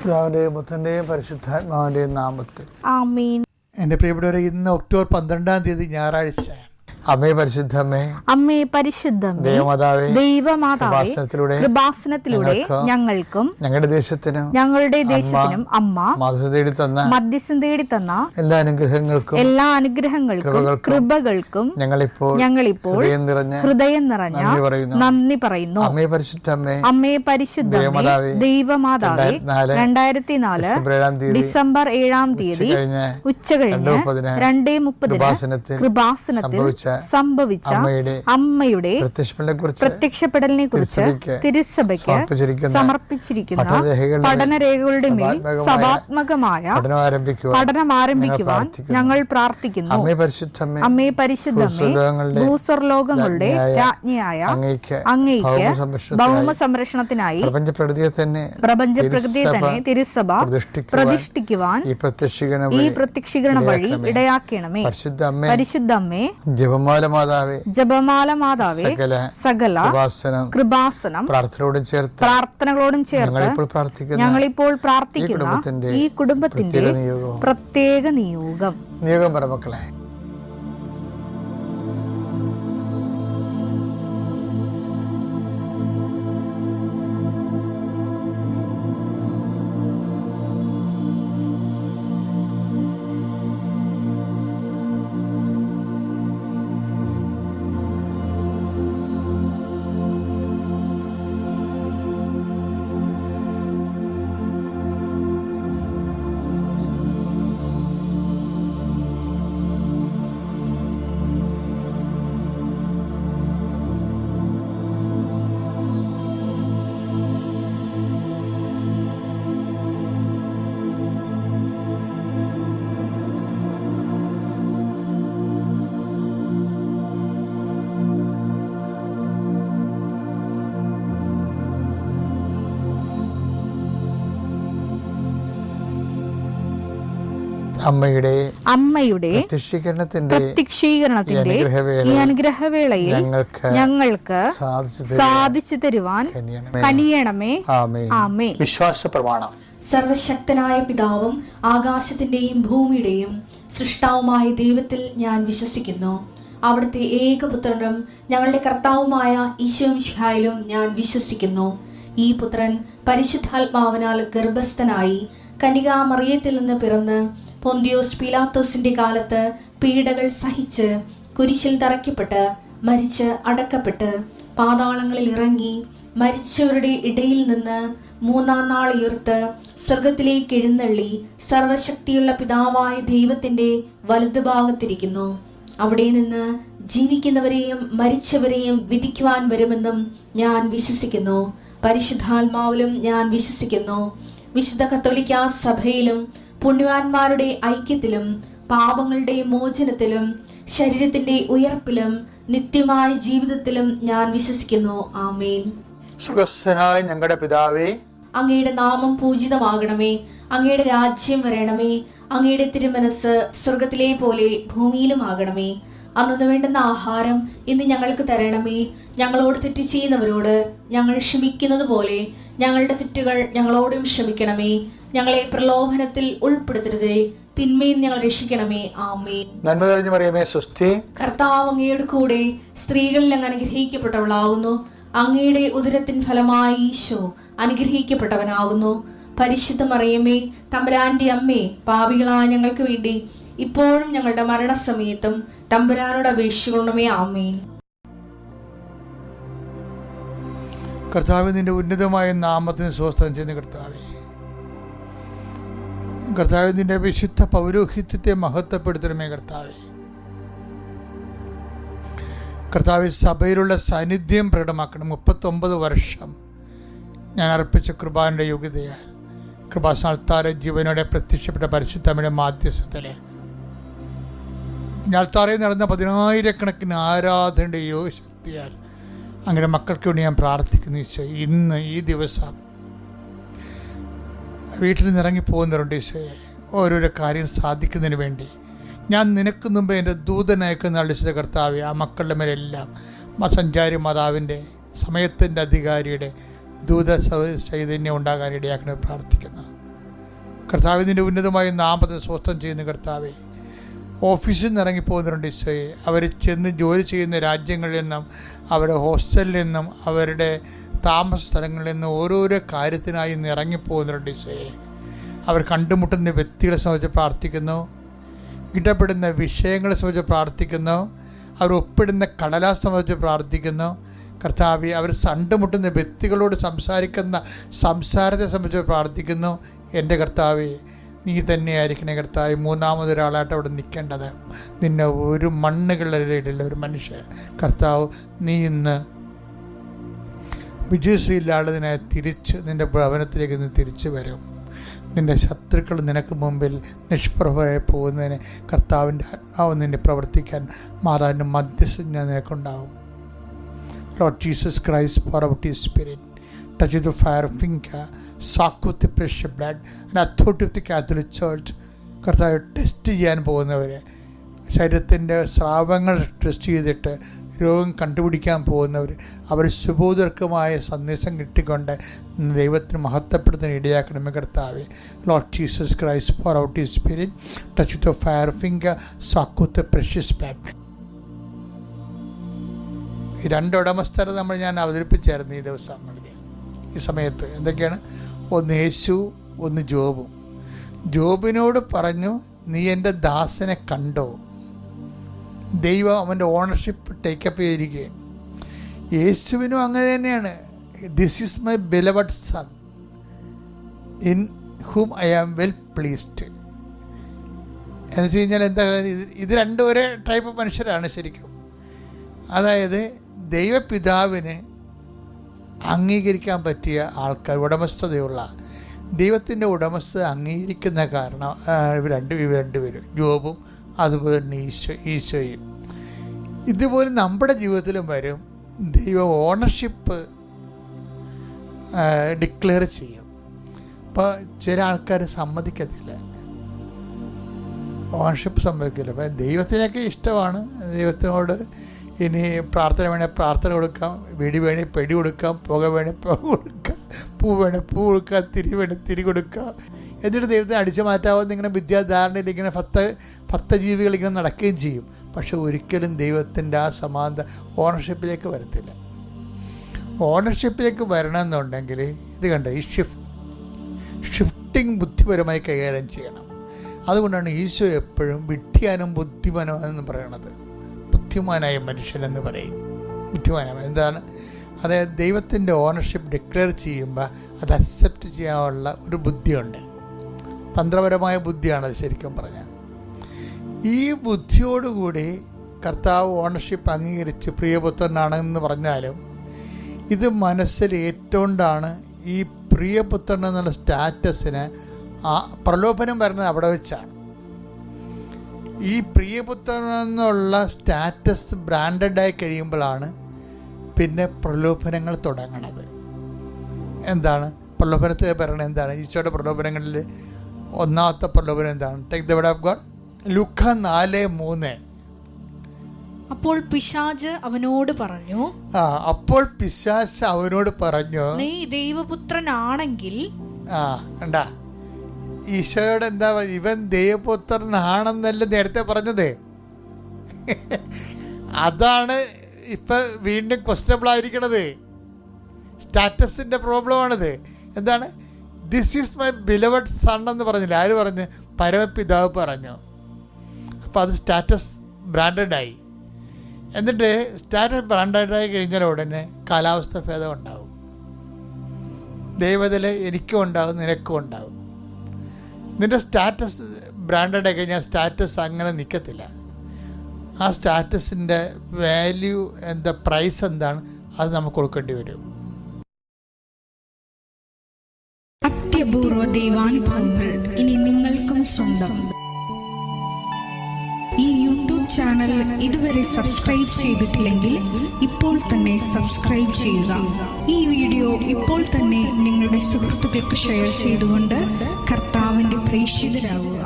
പിതാവിന്റെയും പുത്രന്റെയും പരിശുദ്ധാത്മാവിന്റെയും നാമത്തിൽ ആമേൻ. എൻ്റെ പ്രിയപ്പെട്ടവരെ, ഇന്ന് ഒക്ടോബർ 12 ഞായറാഴ്ചയാണ്. അമ്മേ പരിശുദ്ധമ്മേ, അമ്മേ പരിശുദ്ധമേ, ദേവമാതാവേ, ദൈവമാതാവേ, കൃപാസനത്തിലൂടെ ഞങ്ങൾക്കും ഞങ്ങളുടെ ദേശത്തിനും അമ്മ മധ്യസ്ഥം തേടി തന്ന എല്ലാ അനുഗ്രഹങ്ങൾക്കും കൃപകൾക്കും ഞങ്ങളിപ്പോൾ ഹൃദയം നിറഞ്ഞ നന്ദി പറയുന്നു. അമ്മേ പരിശുദ്ധമ്മേ, അമ്മേ പരിശുദ്ധമേ, ദൈവമാതാവേ, 2004 ഡിസംബർ 7 ഉച്ചകഴിഞ്ഞ് 2:30 കൃപാസനത്തിൽ സംഭവിച്ച അമ്മയുടെ പ്രത്യക്ഷപ്പെടലിനെ കുറിച്ച് തിരുസഭയ്ക്ക് സമർപ്പിച്ചിരിക്കുന്ന പഠനരേഖകളുടെ മേൽ സഭാത്മകമായ പഠനം ആരംഭിക്കുവാൻ ഞങ്ങൾ പ്രാർത്ഥിക്കുന്നു. അമ്മേ പരിശുദ്ധമേ, ഭൂസ്വർലോകങ്ങളുടെ രാജ്ഞിയായ അങ്ങയ്ക്ക് ഭൗമ സംരക്ഷണത്തിനായി പ്രപഞ്ചപ്രകൃതിയെ തന്നെ തിരുസഭ പ്രതിഷ്ഠിക്കുവാൻ ഈ പ്രത്യക്ഷീകരണം വഴി ഇടയാക്കണമേ. പരിശുദ്ധമ്മേ, ജപമാല മാതാവേ, സകല കൃപാസനം പ്രാർത്ഥനകളോടും ചേർത്ത് ഞങ്ങളിപ്പോൾ പ്രാർത്ഥിക്കുന്ന ഈ കുടുംബത്തിന്റെ പ്രത്യേക നിയോഗം പറമക്കളെ. അമ്മയുടെ പ്രത്യക്ഷീകരണത്തിന്റെ ഈ അനുഗ്രഹവേളയിൽ ഞങ്ങൾക്ക് സാധിച്ചു തരുവാൻ കനിയണമേ. ആമേൻ. വിശ്വാസ പ്രമാണം. സർവശക്തനായ പിതാവും ആകാശത്തിന്റെയും ഭൂമിയുടെയും സൃഷ്ടാവുമായ ദൈവത്തിൽ ഞാൻ വിശ്വസിക്കുന്നു. അവിടുത്തെ ഏകപുത്രനും ഞങ്ങളുടെ കർത്താവുമായ ഈശോമിശിഹായിലും ഞാൻ വിശ്വസിക്കുന്നു. ഈ പുത്രൻ പരിശുദ്ധാത്മാവിനാൽ ഗർഭസ്ഥനായി കന്യകാമറിയത്തിൽ നിന്ന് പിറന്ന് പൊന്തിയോസ് പീലാത്തോസിന്റെ കാലത്ത് പീഡകൾ സഹിച്ച് കുരിശിൽ തറയ്ക്കപ്പെട്ട് മരിച്ച് അടക്കപ്പെട്ട് പാതാളങ്ങളിൽ ഇറങ്ങി മരിച്ചവരുടെ ഇടയിൽ നിന്ന് 3-ാം നാൾ ഉയർത്ത് സ്വർഗത്തിലേക്ക് എഴുന്നള്ളി സർവശക്തിയുള്ള പിതാവായ ദൈവത്തിന്റെ വലതുഭാഗത്തിരിക്കുന്നു. അവിടെ നിന്ന് ജീവിക്കുന്നവരെയും മരിച്ചവരെയും വിധിക്കുവാൻ വരുമെന്നും ഞാൻ വിശ്വസിക്കുന്നു. പരിശുദ്ധാത്മാവിലും ഞാൻ വിശ്വസിക്കുന്നു. വിശുദ്ധ കത്തോലിക്കാ സഭയിലും പുണ്യവാന്മാരുടെ ഐക്യത്തിലും പാപങ്ങളുടെ മോചനത്തിലും ശരീരത്തിന്റെ ഉയർപ്പിലും നിത്യമായ ജീവിതത്തിലും ഞാൻ വിശ്വസിക്കുന്നു. ആമേൻ. സുഖസ്ഥനായ ഞങ്ങളുടെ പിതാവേ, അങ്ങയുടെ നാമം പൂജിതമാകണമേ. അങ്ങയുടെ രാജ്യം വരണമേ. അങ്ങയുടെ തിരുമനസ് സ്വർഗത്തിലെ പോലെ ഭൂമിയിലും ആകണമേ. അന്നു വേണ്ടുന്ന ആഹാരം ഇന്ന് ഞങ്ങൾക്ക് തരണമേ. ഞങ്ങളോട് തെറ്റ് ചെയ്യുന്നവരോട് ഞങ്ങൾ ക്ഷമിക്കുന്നത് പോലെ ഞങ്ങളുടെ തെറ്റുകൾ ഞങ്ങളോടും ക്ഷമിക്കണമേ. ഞങ്ങളെ പ്രലോഭനത്തിൽ ഉൾപ്പെടുത്തരുതേ, തിന്മയിൽ ഞങ്ങൾ രക്ഷിക്കണമേ. ആമേൻ. നന്മ നിറഞ്ഞ മറിയമേ, സ്വസ്തി. കർത്താവ് അങ്ങയുടെ കൂടെ സ്ത്രീകളിൽ അങ്ങ് അനുഗ്രഹിക്കപ്പെട്ടവളാകുന്നു. അങ്ങയുടെ ഉദരത്തിൻ ഫലമായി ഈശോ അനുഗ്രഹിക്കപ്പെട്ടവനാകുന്നു. പരിശുദ്ധ മറിയമേ, തമ്പുരാന്റെ അമ്മേ, പാപികളായ ഞങ്ങൾക്ക് വേണ്ടി ഇപ്പോഴും ഞങ്ങളുടെ മരണസമയത്തും തമ്പുരാനോട് അപേക്ഷിക്കണമേ. ആമേൻ. കർത്താവ്, നിന്റെ ഉന്നതമായ നാമത്തിന് സ്വസ്ഥം ചെയ്യുന്ന കർത്താവ്, നിന്റെ വിശുദ്ധ പൗരോഹിത്യത്തെ മഹത്വപ്പെടുത്തണമേ. കർത്താവ്, സഭയിലുള്ള സാന്നിധ്യം പ്രകടമാക്കണം. 39 വർഷം ഞാൻ അർപ്പിച്ച കൃപാന്റെ യോഗ്യതയാൽ കൃപാസ്ഥാനത്താരെ ജീവനോടെ പ്രത്യക്ഷപ്പെട്ട പരിശുദ്ധമ്മയുടെ മാധ്യസ്ഥത്തിലെ ഞാൽത്താറയിൽ നടന്ന 10,000-കണക്കിന് ആരാധനയുടെ യോഗശക്തിയാൽ അങ്ങനെ മക്കൾക്ക് വേണ്ടി ഞാൻ പ്രാർത്ഥിക്കുന്നു. ഈശോ, ഇന്ന് ഈ ദിവസം വീട്ടിൽ നിന്ന് ഇറങ്ങിപ്പോകുന്നവരുണ്ട് ഈശോയെ, ഓരോരോ കാര്യം സാധിക്കുന്നതിന് വേണ്ടി ഞാൻ നിനക്ക് മുമ്പ് എൻ്റെ ദൂതനയക്കുന്ന അളിച്ചത് കർത്താവെ, ആ മക്കളുടെ മേലെല്ലാം സഞ്ചാരി മാതാവിൻ്റെ സമയത്തിൻ്റെ അധികാരിയുടെ ദൂത ചൈതന്യം ഉണ്ടാകാൻ ഇടയാക്കണമെന്ന് പ്രാർത്ഥിക്കുന്നു. കർത്താവിൻ്റെ ഉന്നതമായ നാമത്തെ സ്വസ്ഥം ചെയ്യുന്ന കർത്താവെ, ഓഫീസിൽ നിന്ന് ഇറങ്ങിപ്പോകുന്നുണ്ട് ഈശോയെ. അവർ ചെന്ന് ജോലി ചെയ്യുന്ന രാജ്യങ്ങളിൽ നിന്നും അവരുടെ ഹോസ്റ്റലിൽ നിന്നും അവരുടെ താമസ സ്ഥലങ്ങളിൽ നിന്നും ഓരോരോ കാര്യത്തിനായി ഇന്ന് ഇറങ്ങിപ്പോകുന്നുണ്ട് ഈശോയെ. അവർ കണ്ടുമുട്ടുന്ന വ്യക്തികളെ സംബന്ധിച്ച് പ്രാർത്ഥിക്കുന്നു, ഇടപെടുന്ന വിഷയങ്ങളെ സംബന്ധിച്ച് പ്രാർത്ഥിക്കുന്നു, അവർ ഒപ്പിടുന്ന കടലാസ് സംബന്ധിച്ച് പ്രാർത്ഥിക്കുന്നു. കർത്താവെ, അവർ കണ്ടുമുട്ടുന്ന വ്യക്തികളോട് സംസാരിക്കുന്ന സംസാരത്തെ സംബന്ധിച്ച് പ്രാർത്ഥിക്കുന്നു. എൻ്റെ കർത്താവെ, നീ തന്നെയായിരിക്കണേ കർത്താവ് മൂന്നാമതൊരാളായിട്ട് അവിടെ നിൽക്കേണ്ടത്. നിന്നെ ഒരു മണ്ണുകളുടെ ഇടയില്ല ഒരു മനുഷ്യൻ. കർത്താവ്, നീ ഇന്ന് വിജയശീലാളതിനായി തിരിച്ച് നിൻ്റെ ഭവനത്തിലേക്ക് നീ തിരിച്ചു വരും. നിൻ്റെ ശത്രുക്കൾ നിനക്ക് മുമ്പിൽ നിഷ്പ്രഭമായി പോകുന്നതിന് കർത്താവിൻ്റെ ആത്മാവ് നിന്നെ പ്രവർത്തിക്കാൻ മാതാവിൻ്റെ മധ്യസ്ഥം ഞാൻ നിനക്കുണ്ടാവും. Lord Jesus Christ, pour out His Spirit, touch the fire finger, soak with the precious blood and authority of the Catholic Church. കർത്താവ്, ടെസ്റ്റ് ചെയ്യാൻ പോകുന്നവരെ, ശരീരത്തിൻ്റെ സ്രാവങ്ങൾ ടെസ്റ്റ് ചെയ്തിട്ട് രോഗം കണ്ടുപിടിക്കാൻ പോകുന്നവർ, അവർ ശുഭോദർക്കമായ സന്ദേശം കിട്ടിക്കൊണ്ട് ദൈവത്തിന് മഹത്വപ്പെടുത്താൻ ഇടയാക്കണമേ കർത്താവേ. Lord Jesus Christ, pour out His Spirit, touch with the fire finger, soak with the precious blood. ഈ രണ്ട് ഉടമസ്ഥരെ ഞാൻ അവതരിപ്പിച്ചായിരുന്നു ഈ ദിവസങ്ങളിൽ, ഈ സമയത്ത്. എന്തൊക്കെയാണ്? ഒന്ന് യേശു, ഒന്ന് ജോബും. ജോബിനോട് പറഞ്ഞു, നീ എൻ്റെ ദാസനെ കണ്ടോ? ദൈവം അവൻ്റെ ഓണർഷിപ്പ് ടേക്കപ്പ് ചെയ്തിരിക്കുകയാണ്. യേശുവിനും അങ്ങനെ തന്നെയാണ്. This is my beloved son in whom I am well pleased എന്ന് വെച്ച് കഴിഞ്ഞാൽ എന്താ, ഇത് രണ്ടും ഒരേ ടൈപ്പ് മനുഷ്യരാണ് ശരിക്കും. അതായത് ദൈവപിതാവിന് അംഗീകരിക്കാൻ പറ്റിയ ആൾക്കാർ, ഉടമസ്ഥതയുള്ള ദൈവത്തിൻ്റെ ഉടമസ്ഥത അംഗീകരിക്കുന്ന കാരണം ഇവർ രണ്ടുപേരും, ജോബും അതുപോലെ തന്നെ ഈശോയും. ഇതുപോലെ നമ്മുടെ ജീവിതത്തിലും വരും. ദൈവ ഓണർഷിപ്പ് ഡിക്ലെയർ ചെയ്യും. അപ്പോൾ ചില ആൾക്കാർ സമ്മതിക്കത്തില്ല, ഓണർഷിപ്പ് സമ്മതിക്കില്ല. അപ്പം ദൈവത്തിനൊക്കെ ഇഷ്ടമാണ്. ദൈവത്തിനോട് ഇനി പ്രാർത്ഥന വേണേൽ പ്രാർത്ഥന കൊടുക്കാം, വെടി വേണേൽ പെടി കൊടുക്കാം, പുക വേണേൽ പുക കൊടുക്കാം, പൂ വേണേൽ പൂ കൊടുക്കാം, തിരി വേണേൽ തിരി കൊടുക്കാം. എന്നിട്ട് ദൈവത്തിന് അടിച്ചു മാറ്റാവുന്ന ഇങ്ങനെ വിദ്യാധാരണയിൽ ഇങ്ങനെ ഭക്തജീവികൾ ഇങ്ങനെ നടക്കുകയും ചെയ്യും. പക്ഷെ ഒരിക്കലും ദൈവത്തിൻ്റെ ആ സമാനത ഓണർഷിപ്പിലേക്ക് വരത്തില്ല. ഓണർഷിപ്പിലേക്ക് വരണമെന്നുണ്ടെങ്കിൽ ഇത് കണ്ട ഈ ഷിഫ്റ്റിംഗ് ബുദ്ധിപരമായി കൈകാര്യം ചെയ്യണം. അതുകൊണ്ടാണ് ഈശോ എപ്പോഴും വിഡ്ഢിയാനും ബുദ്ധിമാനെന്ന് പറയണത്. ബുദ്ധിമാനായ മനുഷ്യനെന്ന് പറയും. ബുദ്ധിമാനായ എന്താണ്? അതായത് ദൈവത്തിൻ്റെ ഓണർഷിപ്പ് ഡിക്ലെയർ ചെയ്യുമ്പോൾ അത് അക്സെപ്റ്റ് ചെയ്യാനുള്ള ഒരു ബുദ്ധിയുണ്ട്. തന്ത്രപരമായ ബുദ്ധിയാണത് ശരിക്കും പറഞ്ഞാൽ. ഈ ബുദ്ധിയോടുകൂടി കർത്താവ് ഓണർഷിപ്പ് അംഗീകരിച്ച് പ്രിയപുത്രനാണെന്ന് പറഞ്ഞാലും ഇത് മനസ്സിൽ ഏറ്റുകൊണ്ടാണ് ഈ പ്രിയപുത്രൻ എന്നുള്ള സ്റ്റാറ്റസിന് ആ പ്രലോഭനം വരുന്നത് അവിടെ വെച്ചാണ്. ഈ പ്രിയപുത്രൻ എന്നുള്ള സ്റ്റാറ്റസ് ബ്രാൻഡഡായി കഴിയുമ്പോഴാണ് പിന്നെ പ്രലോഭനങ്ങൾ തുടങ്ങണത്. എന്താണ് പ്രലോഭനത്തെ പറയണത്? എന്താണ് ഈശോയുടെ പ്രലോഭനങ്ങളിൽ ഒന്നാമത്തെ പ്രലോഭനം എന്താണ്? Take the word of God. ലൂക്ക 4:3. അപ്പോൾ പിശാച് അവനോട് പറഞ്ഞു, നീ ദൈവപുത്രനാണെങ്കിൽ. കണ്ടാ, ഈശോയോട് എന്താ, ഇവൻ ദൈവപുത്രനാണെന്നല്ല നേരത്തെ പറഞ്ഞത്. അതാണ് ഇപ്പം വീണ്ടും ക്വസ്റ്റബിൾ ആയിരിക്കണത്. സ്റ്റാറ്റസിൻ്റെ പ്രോബ്ലമാണിത്. എന്താണ്? This is my beloved sun എന്ന് പറഞ്ഞില്ല. ആര് പറഞ്ഞു? പരമപിതാവ് പറഞ്ഞു. അപ്പോൾ അത് സ്റ്റാറ്റസ് ബ്രാൻഡഡായി. എന്നിട്ട് സ്റ്റാറ്റസ് ബ്രാൻഡഡായി കഴിഞ്ഞാൽ ഉടനെ കാലാവസ്ഥ ഭേദം ഉണ്ടാവും. ദൈവത്തിൽ എനിക്കും ഉണ്ടാവും, നിനക്കും ഉണ്ടാവും. നിൻ്റെ സ്റ്റാറ്റസ് ബ്രാൻഡഡായി കഴിഞ്ഞാൽ സ്റ്റാറ്റസ് അങ്ങനെ നിൽക്കത്തില്ല. ആ സ്റ്റാറ്റസിൻ്റെ വാല്യൂ എന്താ, പ്രൈസ് എന്താണ്, അത് നമുക്ക് കൊടുക്കേണ്ടി വരും. അത്യപൂർവ ദൈവാനുഭവങ്ങൾ ഇനി നിങ്ങൾക്കും സ്വന്തം. ഈ യൂട്യൂബ് ചാനൽ ഇതുവരെ സബ്സ്ക്രൈബ് ചെയ്തിട്ടില്ലെങ്കിൽ ഇപ്പോൾ തന്നെ സബ്സ്ക്രൈബ് ചെയ്യുക. ഈ വീഡിയോ ഇപ്പോൾ തന്നെ നിങ്ങളുടെ സുഹൃത്തുക്കൾക്ക് ഷെയർ ചെയ്തുകൊണ്ട് കർത്താവിൻ്റെ പ്രേക്ഷിതരാകുക.